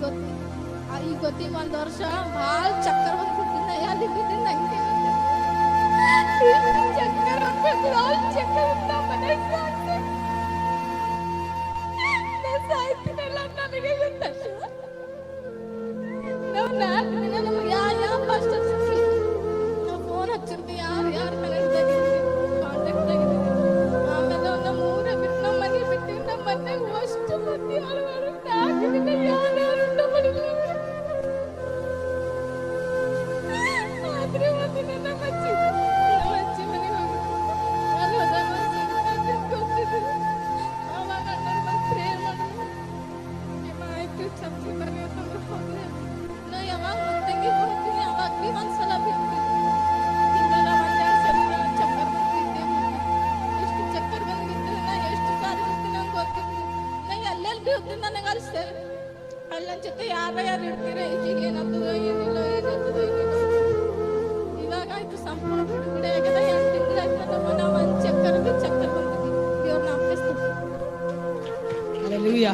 ಗೊತ್ತಿ ಈಗ ಗೊತ್ತಿ ಒಂದ್ ವರ್ಷ ಭಾಳ ಚಕ್ಕರ್ ಬಂದ್ಬಿಟ್ಟಿನ ಅಲ್ಲಿ ಬಿದ್ದಿನ ನಂಗೆ ಚಕ್ಕರ್ ಚಕ್ಕರ್ ಮನೆ ಸಾಯ್ತೀನಲ್ಲ ನನಗೆ ಗೊತ್ತಲ್ಲ ನಾವು 4 ದಿನ ನಮ್ಗೆ ಯಾವ ಫಸ್ಟ್ ಸಿಕ್ಕಿ ನಾವು ಫೋನ್ ಹಚ್ಚಿರ್ತೀವಿ ಯಾರು ಕನೆಕ್ಟ್ದಾಗಿದ್ದೀವಿ ಕಾಂಟ್ಯಾಕ್ಟ್ದಾಗಿದ್ದೀವಿ ಆಮೇಲೆ ನಮ್ಮ ಊರ ಬಿಟ್ಟು ನಮ್ಮ ಮನೆ ಬಿಟ್ಟು ನಮ್ಮ ಮನೆಗೆ ಅಷ್ಟು ಮಂದಿ ಯಾರು 4 ದಿನ ಯಾರು ಊಟ ಮಾಡಿಲ್ಲ ಆದ್ರೆ ಒಂದಿನ ನಮ್ಮ ಅಜ್ಜಿ ಮನೆಗೆ ಹೋಗಿದ್ವಿ ಅಲ್ಲಿ ಹೋದಾಗ ಗೊತ್ತಿದ್ರು ಅವಾಗ ಅಣ್ಣರು ಬಂದು ಪ್ರೇಯರ್ ಮಾಡಿದ್ರು ಆಯ್ತು ಚರ್ಚೆ ಬರ್ರಿ ಅಂತಂದ್ರೆ ಹೋದ್ರೆ ನಾ ಯಾವಾಗ ಮುಂದಂಗೆ ಹೋಗ್ತೀನಿ ಅವಾಗ ಭೀ ಒಂದ್ಸಲ ಬಿಡ್ತೀನಿ ತಿಂಗಳ 1-2 ಸಲ ಚಕ್ಕರ್ ಬಂದಿದ್ದೆ ಎಷ್ಟು ಚಕ್ಕರ್ ಬಂದಿದ್ದರೆ ನಾ ಎಷ್ಟು ಸಾರಿ ಬಿಡ್ತೀನಿ ನಂಗೆ ಗೊತ್ತಿತ್ತು ನಾ ಎಲ್ಲೆಲ್ಲಿ ಭೀ ಹೋಗ್ತೀನಿ ನನಗೆ ಅಲ್ಲಿ ಅಲ್ಲ ಜೊತೆ ಯಾರು ಇರ್ತೀರ ಈಗ ಏನಾಗ್ತದೋ ಏನಿಲ್ಲ